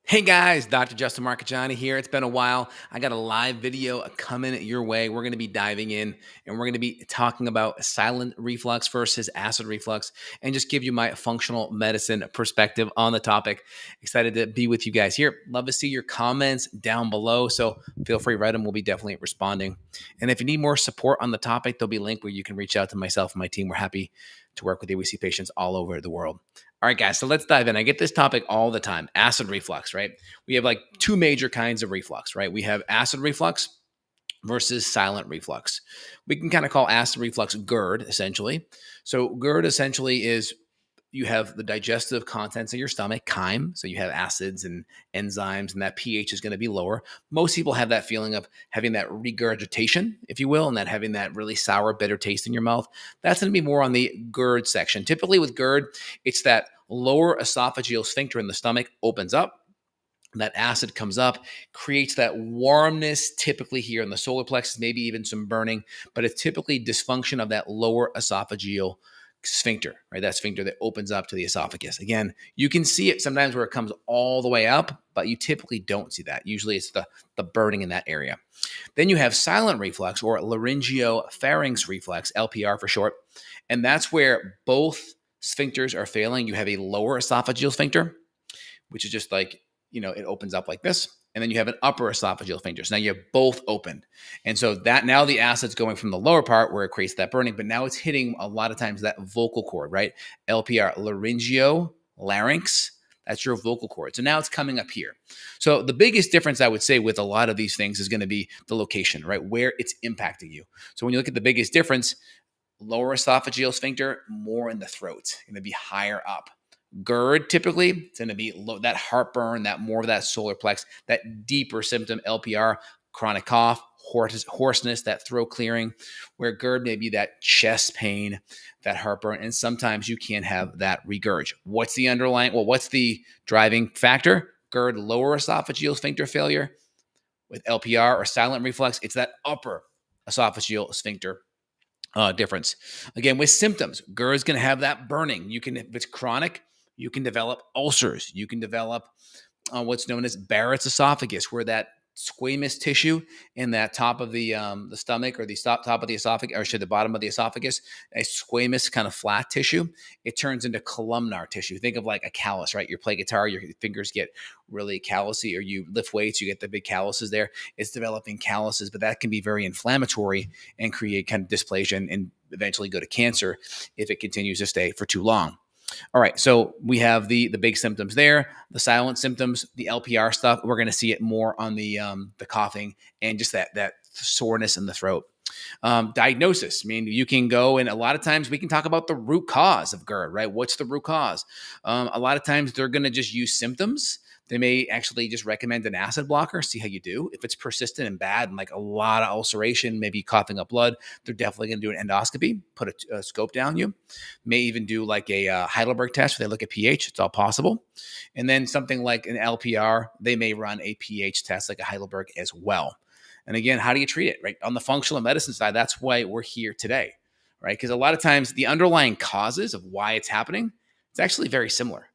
Hey guys, Dr. Justin Marcagiani here. It's been a while. I got a live video coming your way. We're going to be diving in and we're going to be talking about silent reflux versus acid reflux and just give you my functional medicine perspective on the topic. Excited to be with you guys here. Love to see your comments down below. So feel free to write them. We'll be definitely responding. And if you need more support on the topic, there'll be a link where you can reach out to myself and my team. We're happy to work with you. We see patients all over the world. All right, guys, so let's dive in. I get this topic all the time, acid reflux, right? We have like two major kinds of reflux, right? We have acid reflux versus silent reflux. We can kind of call acid reflux GERD, essentially. So GERD essentially is you have the digestive contents of your stomach, chyme. So you have acids and enzymes, and that pH is going to be lower. Most people have that feeling of having that regurgitation, if you will, and that having that really sour, bitter taste in your mouth. That's going to be more on the GERD section. Typically with GERD, it's that lower esophageal sphincter in the stomach opens up. That acid comes up, creates that warmness, typically here in the solar plexus, maybe even some burning, but it's typically dysfunction of that lower esophageal sphincter, right? That sphincter that opens up to the esophagus. Again, you can see it sometimes where it comes all the way up, but you typically don't see that. Usually it's the burning in that area. Then you have silent reflux or laryngopharynx reflux, LPR for short. And that's where both sphincters are failing. You have a lower esophageal sphincter, which is just like, it opens up like this. And then you have an upper esophageal sphincter. So now you have both opened. And so that now the acid's going from the lower part where it creates that burning, but now it's hitting a lot of times that vocal cord, right? LPR, laryngio, larynx, that's your vocal cord. So now it's coming up here. So the biggest difference I would say with a lot of these things is going to be the location, right? Where it's impacting you. So when you look at the biggest difference, lower esophageal sphincter, more in the throat, going to be higher up. GERD, typically, it's going to be that heartburn, that more of that solar plex, that deeper symptom, LPR, chronic cough, hoarseness, that throat clearing, where GERD may be that chest pain, that heartburn, and sometimes you can have that regurg. What's the underlying, what's the driving factor? GERD, lower esophageal sphincter failure. With LPR or silent reflux, it's that upper esophageal sphincter difference. Again, with symptoms, GERD is going to have that burning. You can, if it's chronic, you can develop ulcers. You can develop what's known as Barrett's esophagus, where that squamous tissue in that top of the stomach or the top of the esophagus, or should the bottom of the esophagus, a squamous kind of flat tissue, it turns into columnar tissue. Think of like a callus, right? You play guitar, your fingers get really callousy, or you lift weights, you get the big calluses there. It's developing calluses, but that can be very inflammatory and create kind of dysplasia and eventually go to cancer if it continues to stay for too long. All right, so we have the big symptoms there, the silent symptoms, the LPR stuff. We're going to see it more on the coughing and just that soreness in the throat. Diagnosis. I mean, you can go, and a lot of times we can talk about the root cause of GERD, right? What's the root cause? A lot of times they're going to just use symptoms. They may actually just recommend an acid blocker, see how you do. If it's persistent and bad and like a lot of ulceration, maybe coughing up blood, they're definitely going to do an endoscopy, put a scope down you. May even do like a Heidelberg test where they look at pH. It's all possible. And then something like an LPR, they may run a pH test like a Heidelberg as well. And again, how do you treat it, right? On the functional medicine side, that's why we're here today, right? Because a lot of times the underlying causes of why it's happening, it's actually very similar.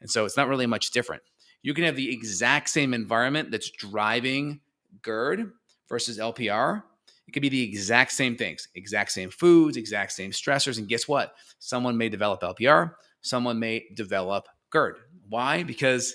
And so it's not really much different. You can have the exact same environment that's driving GERD versus LPR. It could be the exact same things, exact same foods, exact same stressors. And guess what? Someone may develop LPR, someone may develop GERD. Why? Because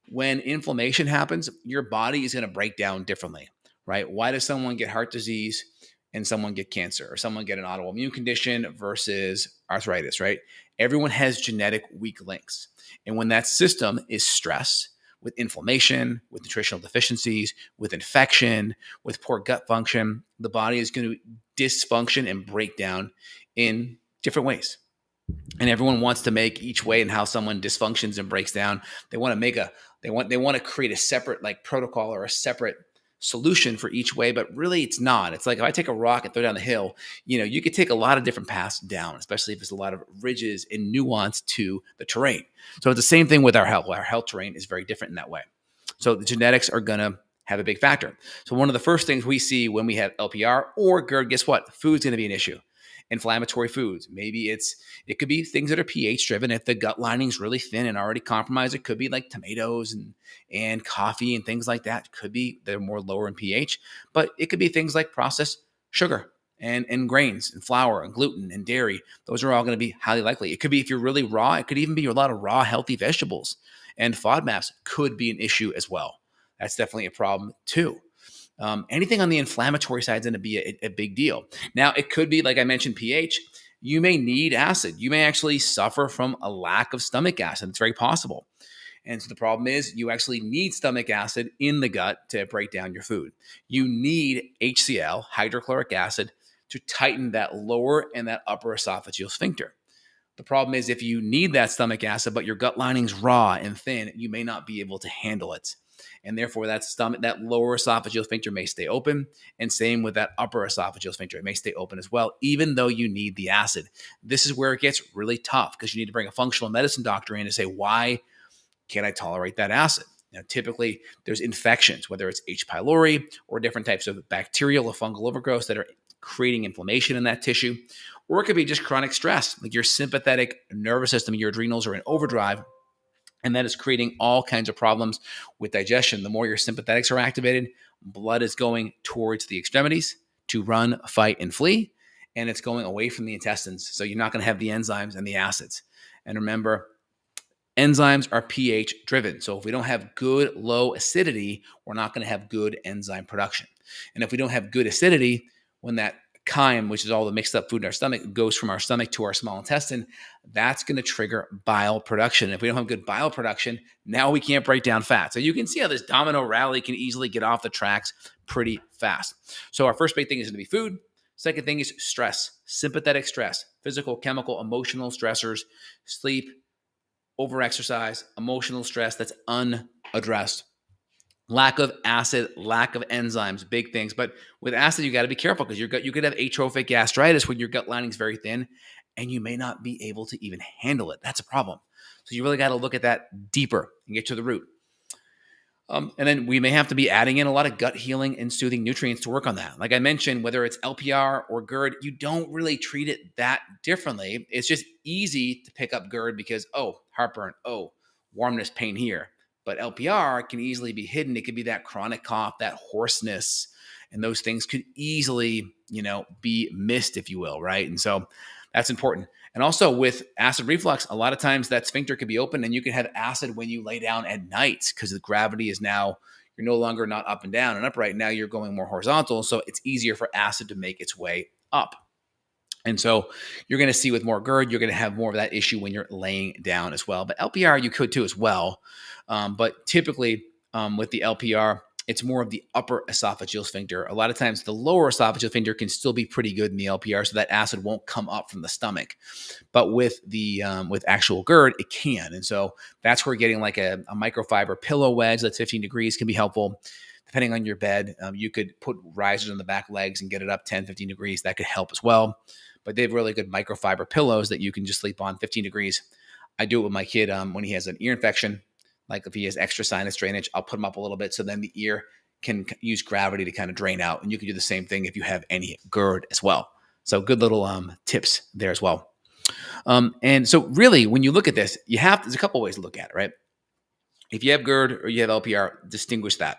when inflammation happens, your body is going to break down differently, right? Why does someone get heart disease and someone get cancer, or someone get an autoimmune condition versus arthritis, right? Everyone has genetic weak links. And when that system is stressed with inflammation, with nutritional deficiencies, with infection, with poor gut function, the body is going to dysfunction and break down in different ways. And everyone wants to make each way and how someone dysfunctions and breaks down. They want to create a separate like protocol or a separate solution for each way, but really it's not. It's like if I take a rock and throw down the hill, you could take a lot of different paths down, especially if there's a lot of ridges and nuance to the terrain. So it's the same thing with our health. Our health terrain is very different in that way. So the genetics are going to have a big factor. So one of the first things we see when we have LPR or GERD, guess what? Food's going to be an issue. inflammatory foods. Maybe it could be things that are pH driven. If the gut lining is really thin and already compromised, it could be like tomatoes and coffee and things like that. Could be they're more lower in pH, but it could be things like processed sugar and grains and flour and gluten and dairy. Those are all going to be highly likely. It could be if you're really raw, it could even be a lot of raw healthy vegetables, and FODMAPs could be an issue as well. That's definitely a problem too. Anything on the inflammatory side is going to be a big deal. Now, it could be, like I mentioned, pH. You may need acid. You may actually suffer from a lack of stomach acid. It's very possible. And so the problem is you actually need stomach acid in the gut to break down your food. You need HCl, hydrochloric acid, to tighten that lower and that upper esophageal sphincter. The problem is if you need that stomach acid, but your gut lining's raw and thin, you may not be able to handle it. And therefore that lower esophageal sphincter may stay open, and same with that upper esophageal sphincter. It may stay open as well, even though you need the acid. This is where it gets really tough because you need to bring a functional medicine doctor in to say, why can't I tolerate that acid? Now, typically there's infections, whether it's H. pylori or different types of bacterial or fungal overgrowths that are creating inflammation in that tissue. Or it could be just chronic stress, like your sympathetic nervous system, your adrenals are in overdrive, and that is creating all kinds of problems with digestion. The more your sympathetics are activated, blood is going towards the extremities to run, fight, and flee, and it's going away from the intestines. So you're not going to have the enzymes and the acids. And remember, enzymes are pH driven. So if we don't have good low acidity, we're not going to have good enzyme production. And if we don't have good acidity, when that chyme, which is all the mixed up food in our stomach, goes from our stomach to our small intestine, that's going to trigger bile production. If we don't have good bile production, now we can't break down fat. So you can see how this domino rally can easily get off the tracks pretty fast. So our first big thing is going to be food. Second thing is stress, sympathetic stress, physical, chemical, emotional stressors, sleep, overexercise, emotional stress that's unaddressed. Lack of acid, lack of enzymes, big things. But with acid, you got to be careful because you could have atrophic gastritis when your gut lining is very thin, and you may not be able to even handle it. That's a problem. So you really got to look at that deeper and get to the root. And then we may have to be adding in a lot of gut healing and soothing nutrients to work on that. Like I mentioned, whether it's LPR or GERD, you don't really treat it that differently. It's just easy to pick up GERD because, oh, heartburn, oh, warmness, pain here. But LPR can easily be hidden. It could be that chronic cough, that hoarseness, and those things could easily, be missed, if you will, right? And so that's important. And also with acid reflux, a lot of times that sphincter could be open and you can have acid when you lay down at night because the gravity is now, you're no longer not up and down and upright. Now you're going more horizontal. So it's easier for acid to make its way up. And so you're going to see with more GERD, you're going to have more of that issue when you're laying down as well. But LPR, you could too as well. But typically with the LPR, it's more of the upper esophageal sphincter. A lot of times the lower esophageal sphincter can still be pretty good in the LPR, so that acid won't come up from the stomach. But with with actual GERD, it can. And so that's where getting like a microfiber pillow wedge that's 15 degrees can be helpful. Depending on your bed, you could put risers on the back legs and get it up 10, 15 degrees. That could help as well. But they have really good microfiber pillows that you can just sleep on 15 degrees. I do it with my kid when he has an ear infection. Like if he has extra sinus drainage, I'll put him up a little bit so then the ear can use gravity to kind of drain out. And you can do the same thing if you have any GERD as well. So good little tips there as well. And so really, when you look at this, there's a couple ways to look at it, right? If you have GERD or you have LPR, distinguish that.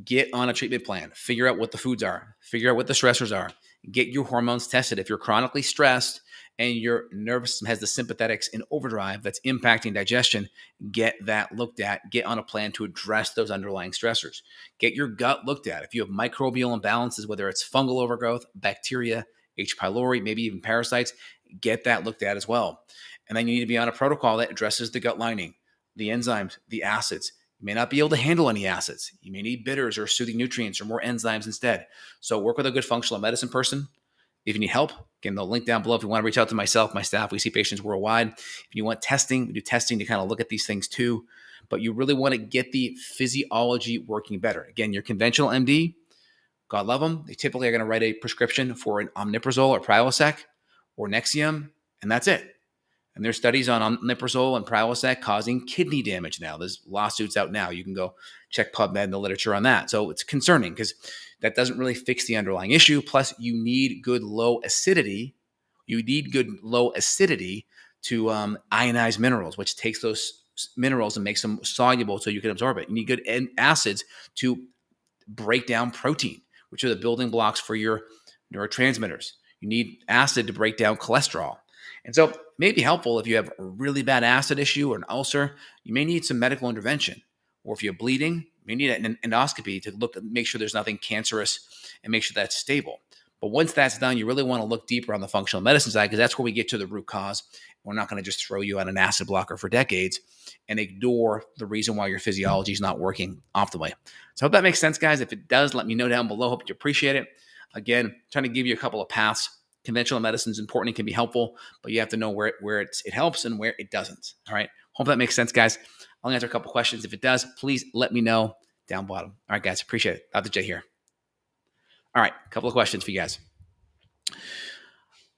Get on a treatment plan. Figure out what the foods are. Figure out what the stressors are. Get your hormones tested. If you're chronically stressed and your nervous system has the sympathetics in overdrive that's impacting digestion, get that looked at. Get on a plan to address those underlying stressors. Get your gut looked at. If you have microbial imbalances, whether it's fungal overgrowth, bacteria, H. pylori, maybe even parasites, get that looked at as well. And then you need to be on a protocol that addresses the gut lining, the enzymes, the acids. You may not be able to handle any acids. You may need bitters or soothing nutrients or more enzymes instead. So work with a good functional medicine person. If you need help, again, the link down below. If you want to reach out to myself, my staff, we see patients worldwide. If you want testing, we do testing to kind of look at these things too. But you really want to get the physiology working better. Again, your conventional MD, God love them. They typically are going to write a prescription for an omeprazole or Prilosec or Nexium, and that's it. And there's studies on omeprazole and Prilosec causing kidney damage now. There's lawsuits out now. You can go check PubMed and the literature on that. So it's concerning because that doesn't really fix the underlying issue. Plus, you need good low acidity. You need good low acidity to ionize minerals, which takes those minerals and makes them soluble so you can absorb it. You need good acids to break down protein, which are the building blocks for your neurotransmitters. You need acid to break down cholesterol. And so it may be helpful if you have a really bad acid issue or an ulcer, you may need some medical intervention. Or if you're bleeding, you may need an endoscopy to make sure there's nothing cancerous and make sure that's stable. But once that's done, you really want to look deeper on the functional medicine side because that's where we get to the root cause. We're not going to just throw you on an acid blocker for decades and ignore the reason why your physiology is not working optimally. So I hope that makes sense, guys. If it does, let me know down below. Hope you appreciate it. Again, trying to give you a couple of paths. Conventional medicine is important and can be helpful, but you have to know where it helps and where it doesn't. All right. Hope that makes sense, guys. I'll answer a couple questions. If it does, please let me know down bottom. All right, guys. Appreciate it. Dr. J here. All right. A couple of questions for you guys.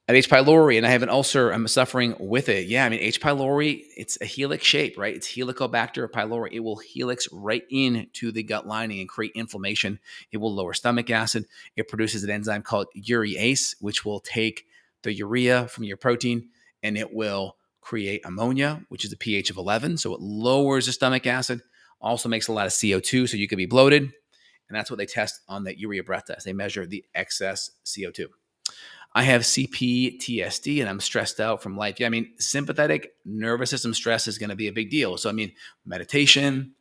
I have H. pylori and I have an ulcer. I'm suffering with it. Yeah, I mean, H. pylori, it's a helix shape, right? It's Helicobacter pylori. It will helix right into the gut lining and create inflammation. It will lower stomach acid. It produces an enzyme called urease, which will take the urea from your protein and it will create ammonia, which is a pH of 11. So it lowers the stomach acid, also makes a lot of CO2, so you could be bloated. And that's what they test on the urea breath test. They measure the excess CO2. I have CPTSD and I'm stressed out from life. Yeah, I mean, sympathetic nervous system stress is going to be a big deal. So, I mean, meditation,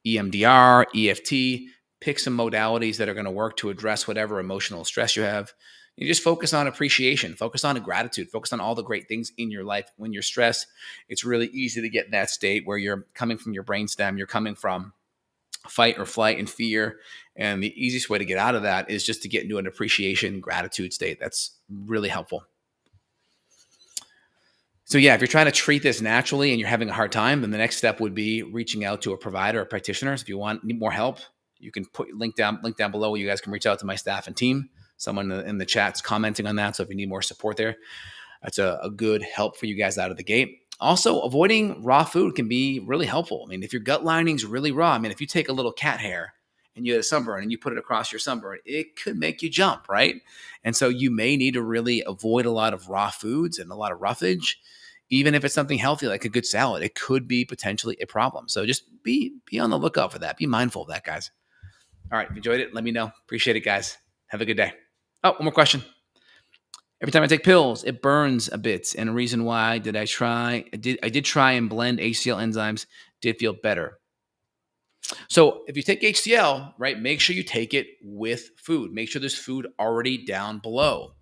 EMDR, EFT, pick some modalities that are going to work to address whatever emotional stress you have. You just focus on appreciation, focus on gratitude, focus on all the great things in your life. When you're stressed, it's really easy to get in that state where you're coming from your brainstem, you're coming from fight or flight and fear. And the easiest way to get out of that is just to get into an appreciation, gratitude state. That's really helpful. So yeah, if you're trying to treat this naturally and you're having a hard time, then the next step would be reaching out to a provider or practitioner. So if you need more help, you can put link down below where you guys can reach out to my staff and team. Someone in the chat's commenting on that. So if you need more support there, that's a good help for you guys out of the gate. Also, avoiding raw food can be really helpful. I mean, if your gut lining's really raw, I mean, if you take a little cat hair and you had a sunburn and you put it across your sunburn, it could make you jump, right? And so you may need to really avoid a lot of raw foods and a lot of roughage. Even if it's something healthy like a good salad, it could be potentially a problem. So just be on the lookout for that. Be mindful of that, guys. All right, if you enjoyed it, let me know. Appreciate it, guys. Have a good day. Oh, one more question. Every time I take pills, it burns a bit. And the reason why I did try and blend HCl enzymes, did feel better. So if you take HCl, right, make sure you take it with food. Make sure there's food already down below.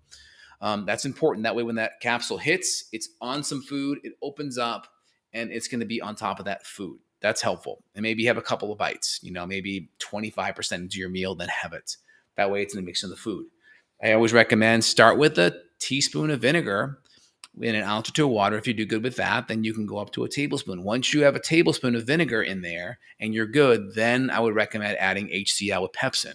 That's important. That way, when that capsule hits, it's on some food, it opens up, and it's going to be on top of that food. That's helpful. And maybe you have a couple of bites, maybe 25% into your meal, then have it. That way, it's in the mix of the food. I always recommend start with a teaspoon of vinegar in an ounce or two of water. If you do good with that, then you can go up to a tablespoon. Once you have a tablespoon of vinegar in there and you're good, then I would recommend adding HCl with pepsin.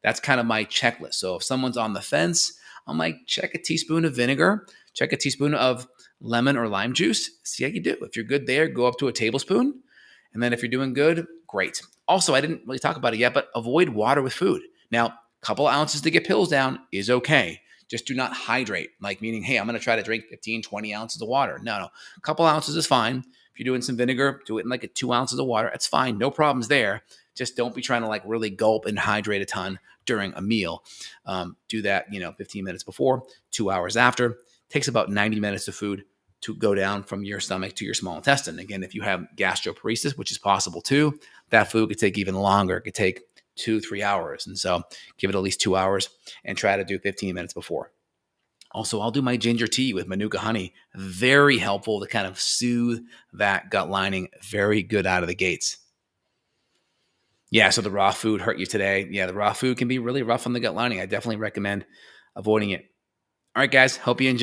That's kind of my checklist. So if someone's on the fence, I'm like, check a teaspoon of vinegar, check a teaspoon of lemon or lime juice, see how you do. If you're good there, go up to a tablespoon. And then if you're doing good, great. Also, I didn't really talk about it yet, but avoid water with food. Now, a couple ounces to get pills down is okay. Just do not hydrate, like meaning, hey, I'm going to try to drink 15, 20 ounces of water. No. A couple ounces is fine. If you're doing some vinegar, do it in like 2 ounces of water. That's fine. No problems there. Just don't be trying to like really gulp and hydrate a ton during a meal. Do that, 15 minutes before, 2 hours after. Takes about 90 minutes of food to go down from your stomach to your small intestine. Again, if you have gastroparesis, which is possible too, that food could take even longer. It could take 2-3 hours. And so give it at least 2 hours and try to do 15 minutes before. Also, I'll do my ginger tea with Manuka honey. Very helpful to kind of soothe that gut lining. Very good out of the gates. Yeah, so the raw food hurt you today. Yeah, the raw food can be really rough on the gut lining. I definitely recommend avoiding it. All right, guys. Hope you enjoy.